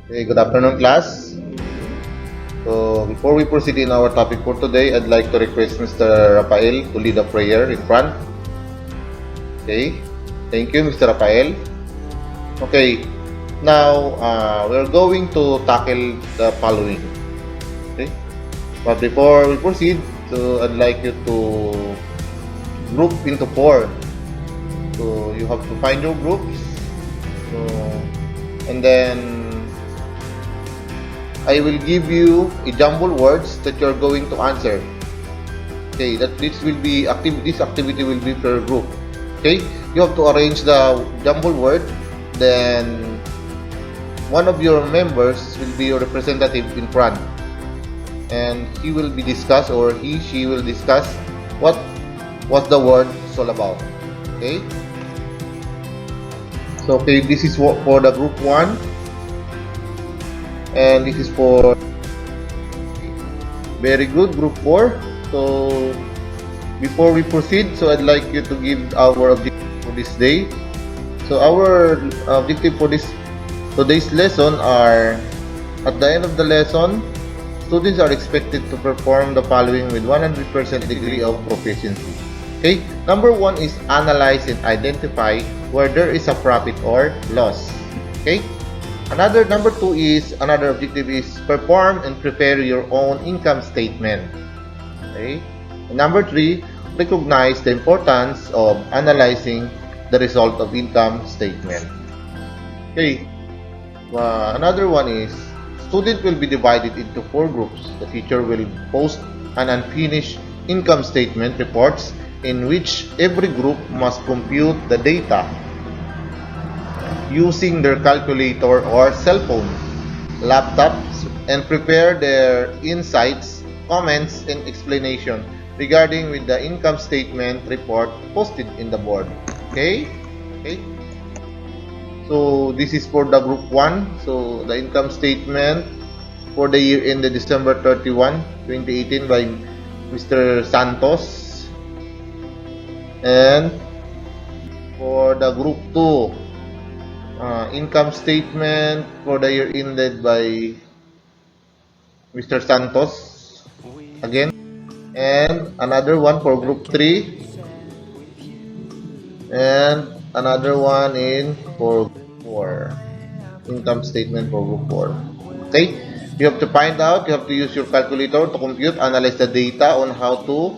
Okay, good afternoon, class. So, before we proceed in our topic for today, I'd like to request Mr. Rafael to lead a prayer in front. Okay, thank you, Mr. Rafael. Okay, now we're going to tackle the following. Okay, but before we proceed, so I'd like you to group into four. So, you have to find your groups. So, and then I will give you a jumble words that you're going to answer. Okay, that this will be this activity will be per group. Okay, you have to arrange the jumble word. Then one of your members will be your representative in front, and he will be discuss or she will discuss what the word is all about. Okay, so okay, this is for the group 1, and this is for very good group 4. So before we proceed, so I'd like you to give our objective for this day. So our objective for today's lesson are, at the end of the lesson, students are expected to perform the following with 100% degree of proficiency. Okay, number 1 is analyze and identify where there is a profit or loss. Okay, number 2 is, another objective is perform and prepare your own income statement. Okay, and number 3, recognize the importance of analyzing the result of income statement. Okay, another one is, student will be divided into 4 groups. The teacher will post an unfinished income statement reports in which every group must compute the data using their calculator or cell phone, laptops, and prepare their insights, comments, and explanation regarding with the income statement report posted in the board. Okay? So this is for the group 1. So the income statement for the year ended December 31, 2018 by Mr. Santos. And for the group 2, income statement for the year ended by Mr. Santos again. And another one for group 3, and another one for group 4, income statement for group 4. Okay, you have to find out, you have to use your calculator to compute, analyze the data on how to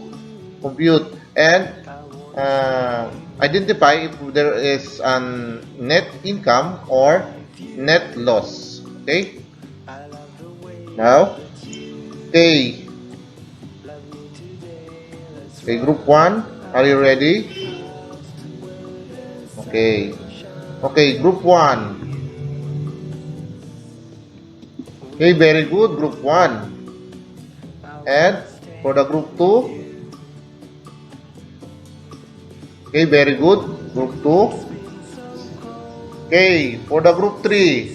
compute, and identify if there is an net income or net loss. Okay, now, okay, group 1, are you ready? Okay, group 1. Okay, very good, group 1. And for the group 2, okay, very good, group 2. Okay, for the group 3,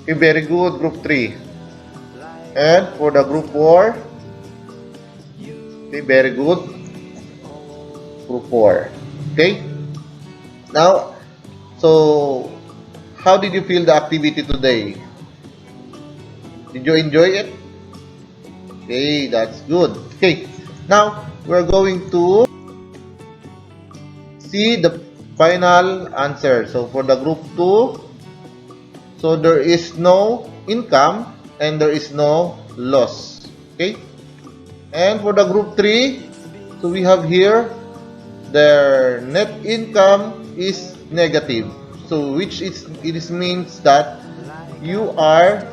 okay, very good, group 3. And for the group 4, okay, very good, group 4. Okay, now, so how did you feel the activity today? Did you enjoy it? Okay, that's good. Okay, now we're going to see the final answer. So for the group 2, so there is no income and there is no loss. Okay, and for the group 3, so we have here their net income is negative. So which it means that you are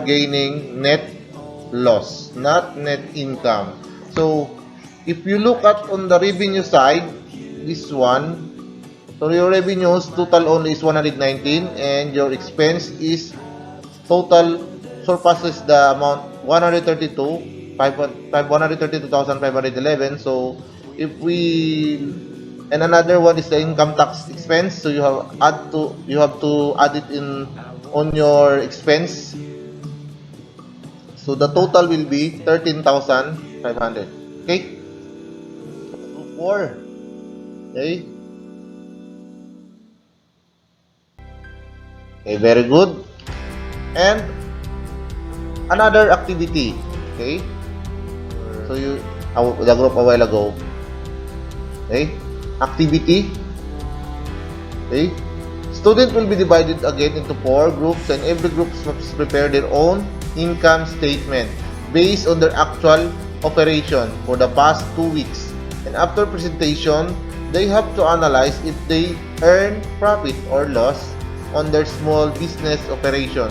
gaining net loss, not net income. So if you look at on the revenue side, this one, so your revenues total only is 119, and your expense is total surpasses the amount 132,511. So if we, and another one is the income tax expense, so you have to add it in on your expense. So the total will be 13,500. Okay, group 4. Okay, Okay, very good. And another activity. Okay, so the group a while ago. Okay, activity. Okay, student will be divided again into 4 groups, and every group must prepare their own income statement based on their actual operation for the past 2 weeks. And after presentation, they have to analyze if they earn profit or loss on their small business operation.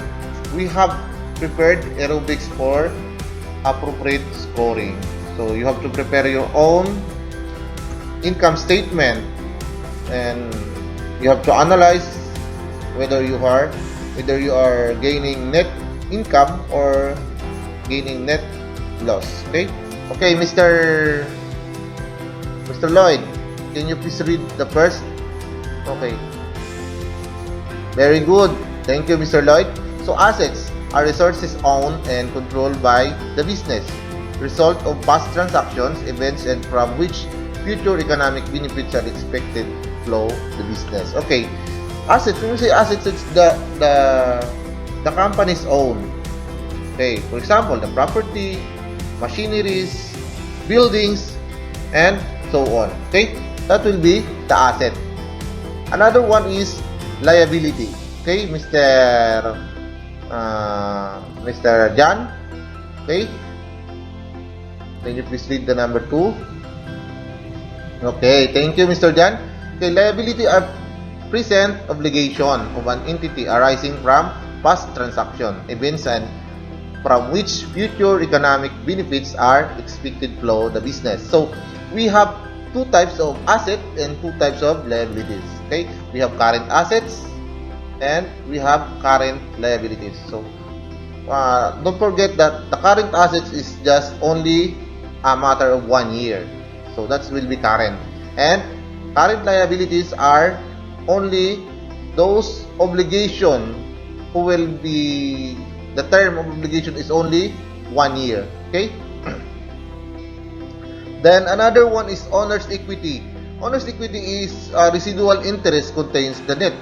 We have prepared aerobics for appropriate scoring. So you have to prepare your own income statement, and you have to analyze whether you are gaining net income or gaining net loss. Okay, Mr. Lloyd, can you please read the first? Okay, very good. Thank you, Mr. Lloyd. So assets are resources owned and controlled by the business, result of past transactions, events, and from which future economic benefits are expected to flow the business. Okay, assets. When we say assets, it's the company's own. Okay, for example, the property, machineries, buildings, and so on. Okay, that will be the asset. Another one is liability. Okay, Mr. John. Okay, can you please read the number 2? Okay, thank you, Mr. John. Okay, liability are present obligation of an entity arising from past transaction, events, and from which future economic benefits are expected to flow the business. So, we have 2 types of asset and 2 types of liabilities. Okay, we have current assets and we have current liabilities. So, don't forget that the current assets is just only a matter of 1 year. So that will be current. And current liabilities are only those obligation who will be, the term of obligation is only 1 year. Okay. Then another one is owner's equity. Owner's equity is residual interest, contains the net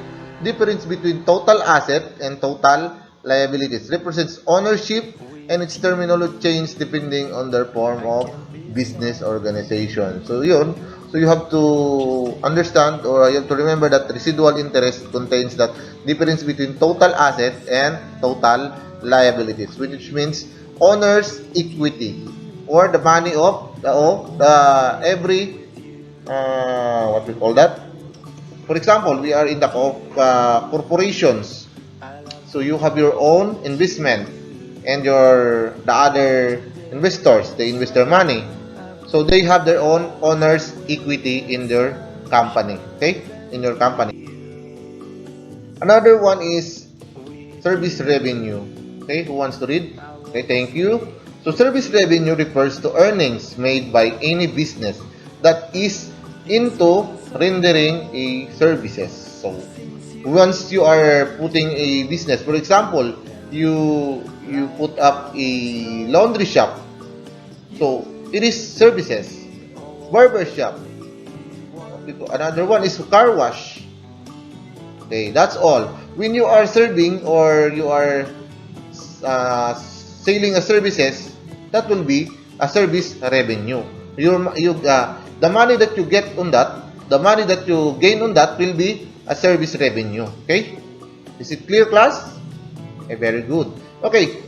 difference between total asset and total liabilities, represents ownership, and its terminology change depending on their form of business organization. So yun, so you have to understand, or you have to remember that residual interest contains that difference between total asset and total liabilities, which means owner's equity, or the money of every what we call that. For example, we are in the corporations. So you have your own investment, and the other investors, they invest their money. So they have their own owner's equity in their company. Okay, in your company. Another one is service revenue. Okay, who wants to read? Okay, thank you. So service revenue refers to earnings made by any business that is into rendering a services. So once you are putting a business, for example, you put up a laundry shop, so it is services. Barber shop, another one is car wash. Okay, that's all. When you are serving or you are selling a services, that will be a service revenue. The money that you get on that, the money that you gain on that will be a service revenue. Okay? Is it clear, class? Okay, very good. Okay,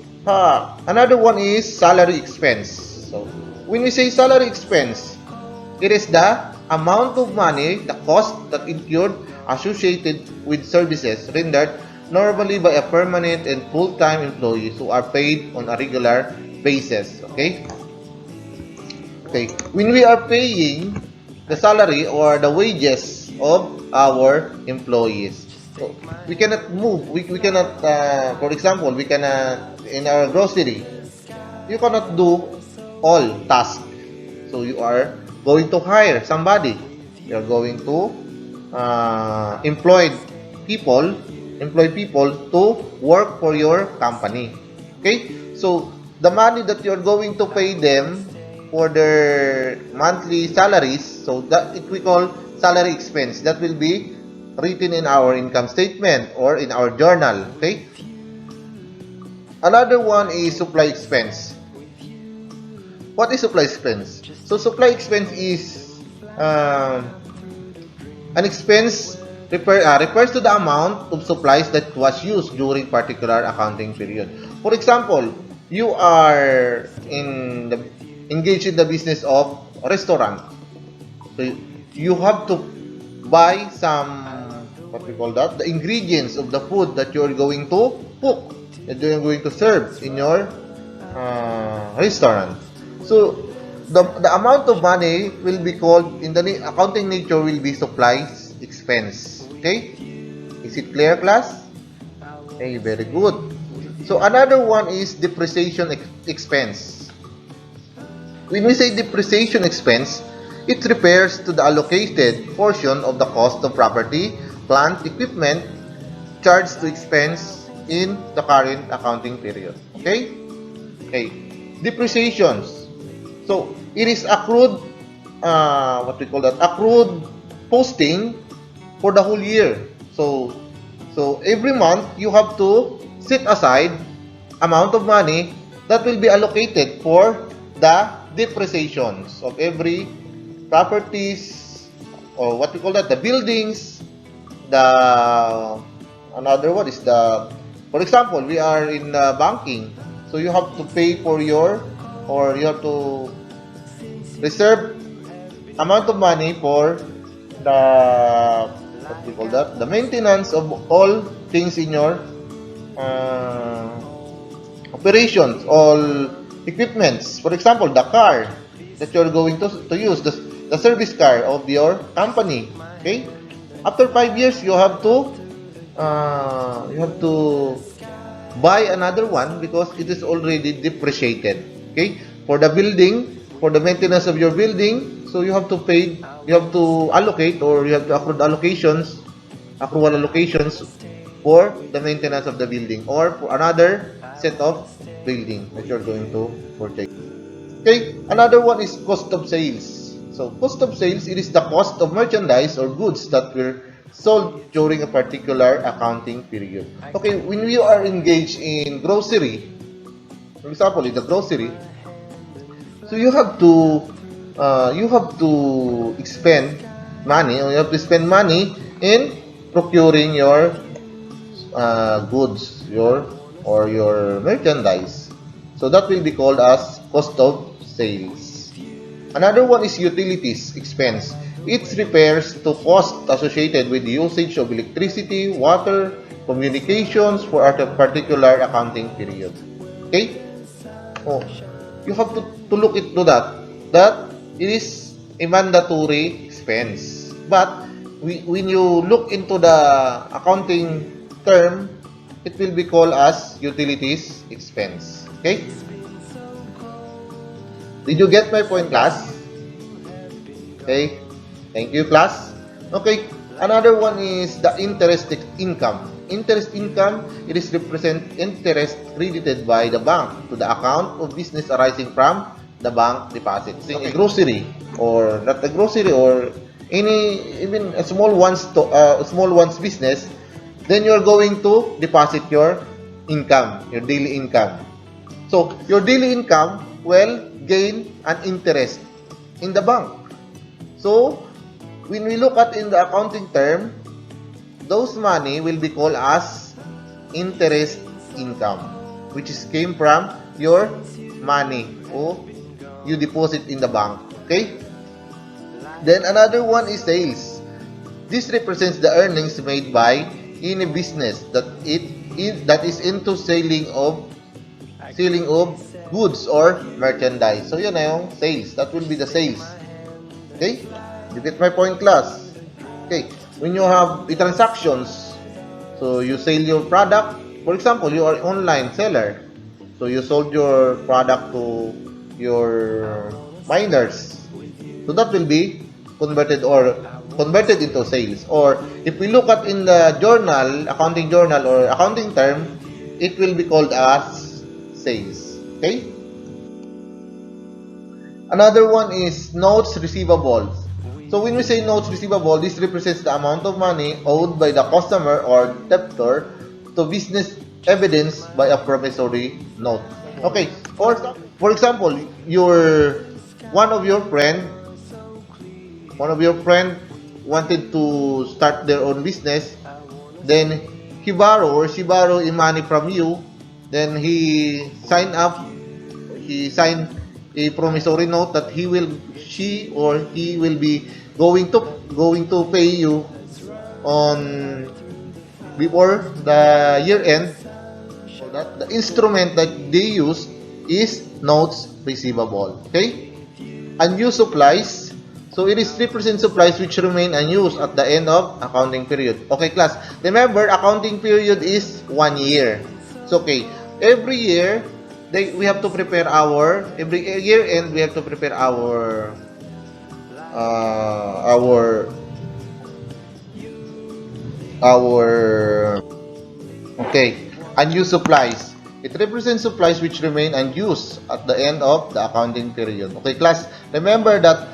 another one is salary expense. So, when we say salary expense, it is the amount of money, the cost that incurred associated with services rendered normally by a permanent and full-time employees who are paid on a regular basis. Okay? Okay, when we are paying the salary or the wages of our employees, so we cannot move, we cannot, for example, we cannot, in our grocery, you cannot do all tasks. So you are going to hire somebody, you are going to employ people to work for your company. Okay, so the money that you are going to pay them for their monthly salaries, so that it we call salary expense, that will be written in our income statement or in our journal. Okay. Another one is supply expense. What is supply expense? So supply expense is an expense refers to the amount of supplies that was used during particular accounting period. For example, you are engaged in the business of a restaurant. So you have to buy some, what we call that, the ingredients of the food that you're going to cook, that you're going to serve in your restaurant. So the amount of money will be called, in the accounting nature, will be supplies expense. Okay? Is it clear, class? Okay, very good. So another one is depreciation expense. When we say depreciation expense, it refers to the allocated portion of the cost of property, plant, equipment charged to expense in the current accounting period. Okay? Okay. Depreciations. So it is accrued, what we call that, accrued posting for the whole year. So every month you have to set aside amount of money that will be allocated for the depreciations of every properties, or what we call that, the buildings, another one is for example, we are in banking, so you have to pay for you have to reserve amount of money for the, what we call that, the maintenance of all things in your operations, all equipments. For example, the car that you're going to use, the service car of your company. Okay, after 5 years you have to buy another one because it is already depreciated. Okay, for the building, for the maintenance of your building, so you have to allocate, or you have to accrue allocations for the maintenance of the building, or for another set of building that you're going to purchase. Okay, another one is cost of sales. So cost of sales, it is the cost of merchandise or goods that were sold during a particular accounting period. Okay, when you are engaged in grocery, for example, in the grocery, so you have to expend money, or you have to spend money in procuring your goods, your merchandise. So that will be called as cost of sales. Another one is utilities expense. It refers to cost associated with the usage of electricity, water, communications for a particular accounting period. Okay? Oh, you have to look into that it is a mandatory expense. But when you look into the accounting term, it will be called as utilities expense. Okay? Did you get my point, class? Okay. Thank you, class. Okay. Another one is the interest income. Interest income, it is represent interest credited by the bank to the account of business arising from the bank deposits. Okay. A grocery, or not a grocery, or even a small one's business, then you're going to deposit your income, your daily income. So your daily income will gain an interest in the bank. So when we look at in the accounting term, those money will be called as interest income, which came from your money or you deposit in the bank. Okay? Then another one is sales. This represents the earnings made by any business that is into selling of goods or merchandise. So yun na yung sales. That will be the sales. Okay? You get my point, class? Okay. When you have the transactions, so you sell your product. For example, you are online seller. So you sold your product to your miners. So that will be converted into sales. Or if we look at in the journal, accounting journal or accounting term, it will be called as sales. Okay? Another one is notes receivables. So when we say notes receivable, this represents the amount of money owed by the customer or debtor to business evidenced by a promissory note. Okay, or for example, one of your friend wanted to start their own business, then she borrow money from you, then he signed a promissory note that she or he will be going to pay you on before the year end. So that the instrument that they use is notes receivable. Okay? Unused supplies. So it is 3% supplies which remain unused at the end of accounting period. Okay, class. Remember, accounting period is 1 year. So okay, every year we have to prepare every year end we have to prepare our okay, unused supplies. It represents supplies which remain unused at the end of the accounting period. Okay, class. Remember that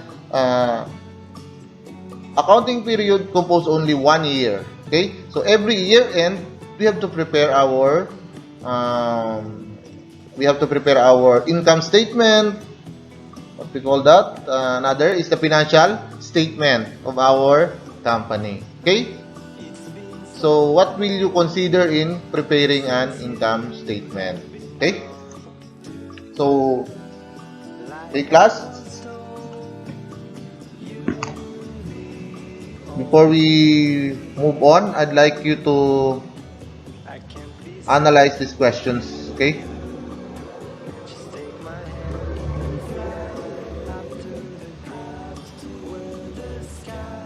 accounting period compose only 1 year. Okay, so every year end we have to prepare our income statement. What we call that? Another is the financial statement of our company. Okay. So, what will you consider in preparing an income statement? Okay? So, okay, class? Before we move on, I'd like you to analyze these questions, okay?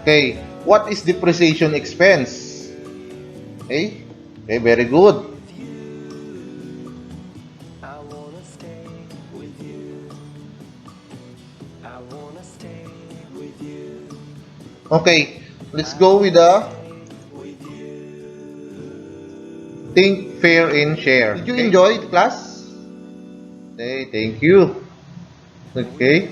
Okay, what is depreciation expense? Okay, very good. Okay, let's go with the think, fair, and share. Did you enjoy the class? Okay, thank you. Okay.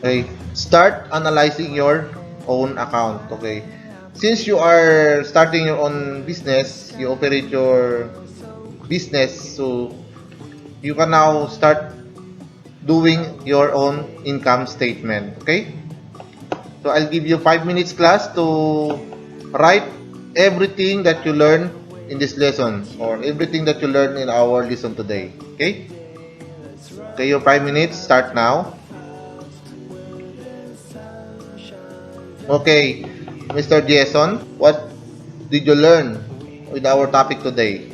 Okay, start analyzing your own account. Okay, since you are starting your own business, you operate your business, so you can now start doing your own income statement. Okay, so I'll give you 5 minutes class to write everything that you learn in this lesson or everything that you learn in our lesson today. Okay, your 5 minutes start now. Okay, Mr. Jason, what did you learn with our topic today?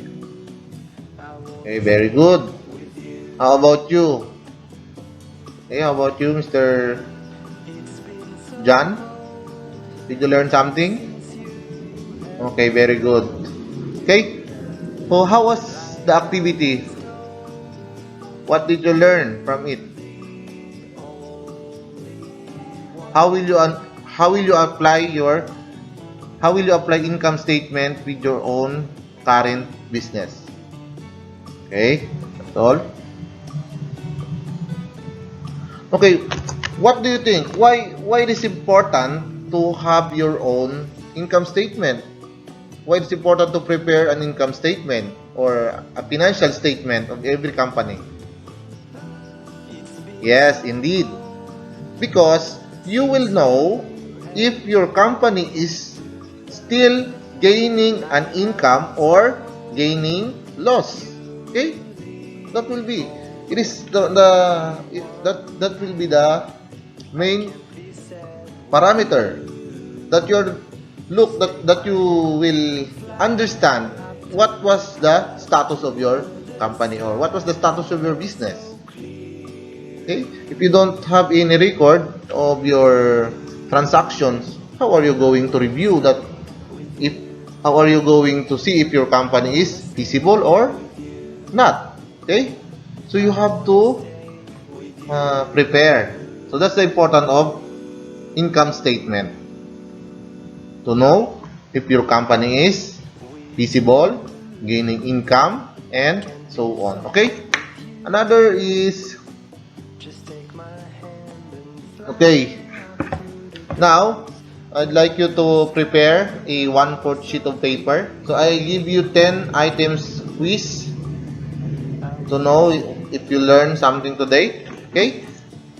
Okay, very good. How about you? Okay, how about you, Mr. John? Did you learn something? Okay, very good. Okay, so how was the activity? What did you learn from it? How will you apply income statement with your own current business? Okay, that's all. Okay, what do you think? Why it is important to have your own income statement? Why it is important to prepare an income statement or a financial statement of every company? Yes, indeed. Because you will know if your company is still gaining an income or gaining loss. Okay, that will be that will be the main parameter that you will understand what was the status of your company or what was the status of your business. Okay, if you don't have any record of your transactions, how are you going to review that? How are you going to see if your company is feasible or not? Okay, so you have to prepare. So that's the importance of income statement, to know if your company is feasible, gaining income, and so on. Okay, another is Okay. Now, I'd like you to prepare a 1/4 sheet of paper. So I give you 10 items quiz to know if you learn something today. Okay?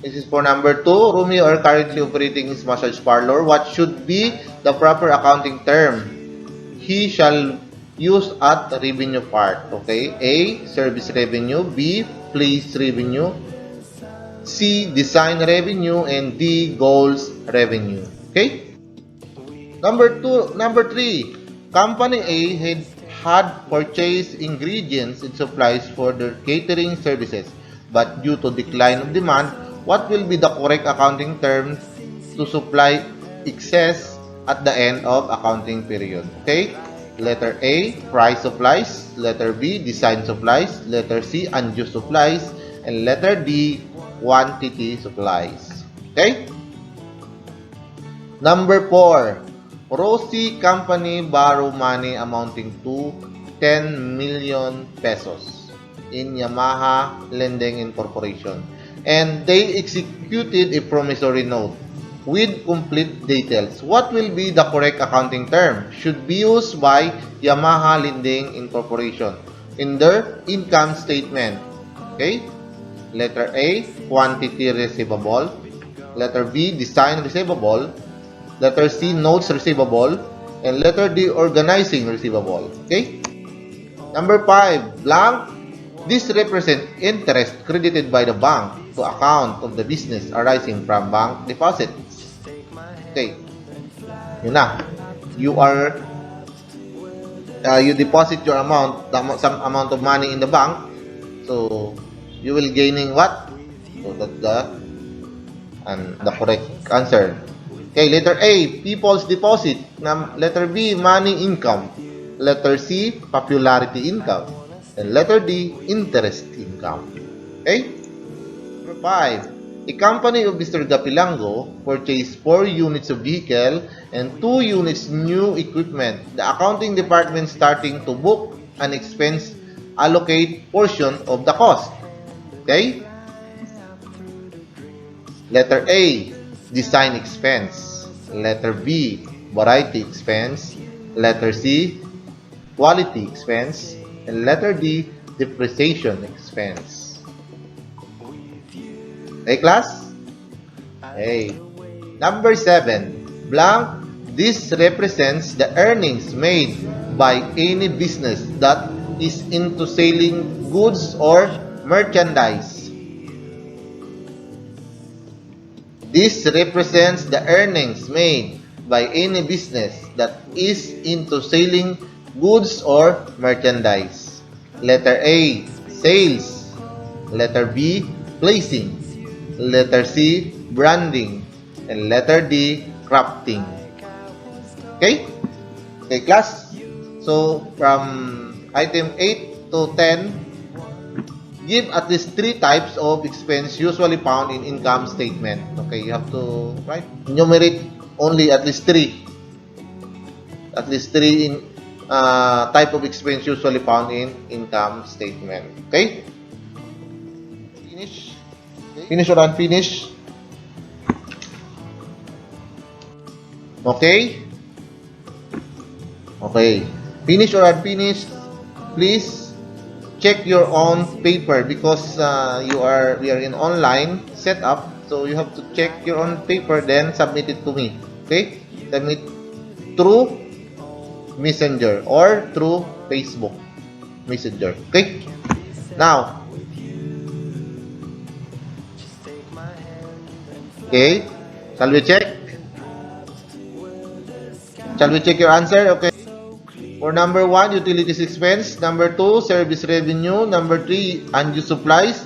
This is for number 2. Romeo are currently operating his massage parlor. What should be the proper accounting term he shall use at revenue part? Okay? A. Service revenue. B. Place revenue. C. Design revenue. And D. Goals revenue. Okay? Number 3. Company A had purchased ingredients and supplies for their catering services, but due to decline of demand, what will be the correct accounting term to supply excess at the end of accounting period? Okay? Letter A, price supplies. Letter B, design supplies. Letter C, unused supplies. And letter D, quantity supplies. Okay? Number 4, Rosie Company borrow money amounting to 10 million pesos in Yamaha Lending Incorporation, and they executed a promissory note with complete details. What will be the correct accounting term should be used by Yamaha Lending Incorporation in their income statement? Okay? Letter A, quantity receivable. Letter B, design receivable. Letter C, notes receivable. And letter D, organizing receivable. Okay? Number 5, blank. This represents interest credited by the bank to account of the business arising from bank deposits. Okay. Yun na. You deposit your amount, some amount of money in the bank. So, you will gaining what? So, that's the correct answer. Okay, letter A, people's deposit. Letter B, money income. Letter C, popularity income. And letter D, interest income. Okay? Number 5, a company of Mr. Gapilango purchased 4 units of vehicle and 2 units new equipment. The accounting department starting to book an expense allocate portion of the cost. Okay? Letter A, design expense. Letter B, variety expense. Letter C, quality expense. And letter D, depreciation expense. Okay, class? Okay. Number 7, blank. This represents the earnings made by any business that is into selling goods or merchandise. This represents the earnings made by any business that is into selling goods or merchandise. Letter A, sales. Letter B, placing. Letter C, branding. And letter D, crafting. Okay? Okay, class? So, from item 8 to 10, give at least 3 types of expense usually found in income statement. Okay, you have to enumerate only at least 3. At least 3 in type of expense usually found in income statement. Okay? Finish? Finish or unfinish? Okay? Okay. Finish or unfinished? Please check your own paper because we are in online setup, so you have to check your own paper, then submit it to me. Okay, submit through Messenger or through Facebook Messenger. Okay, now, okay, shall we check your answer? Okay. For number 1, utilities expense. Number 2, service revenue. Number 3, unused supplies.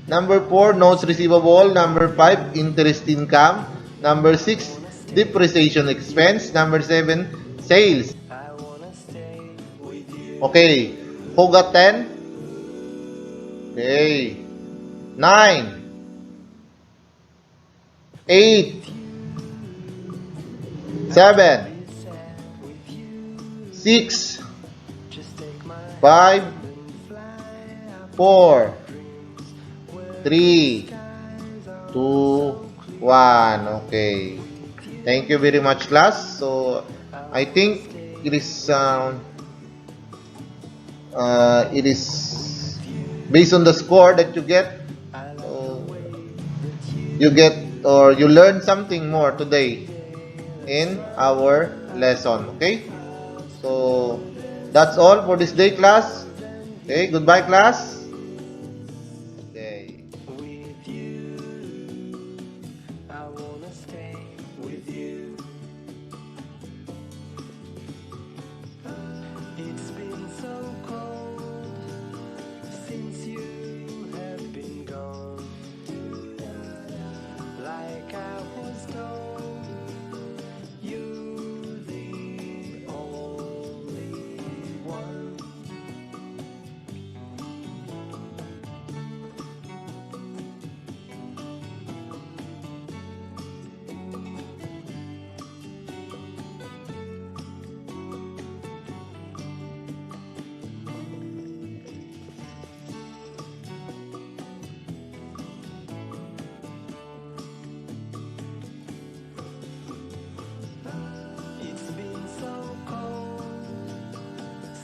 Number 4, notes receivable. Number 5, interest income. Number 6, depreciation expense. Number 7, sales. Okay. Who got 10? Okay. 9. 8. 7. 6, 5, 4, 3, 2, 1. Okay. Thank you very much, class. So, I think it is based on the score that you get. So, you get or you learn something more today in our lesson. Okay. So, that's all for this day, class. Okay. Goodbye, class. Okay. It's been so cold since you have been gone. Like I was told, you're the only one. It's been so cold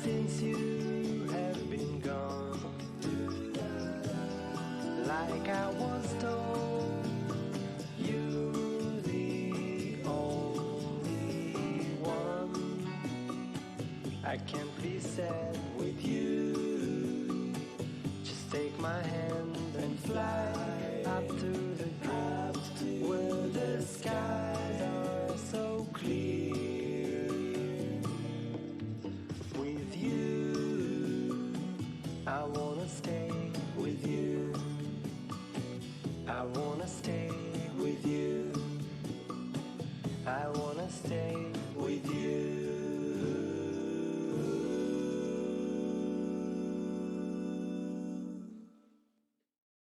since you have been gone. Like I was told, you're the only one. I can't be sad with you. Just take my hand and fly up to the dreams where the skies are so clear. With you, I wanna stay with you. I wanna stay with you. I wanna stay.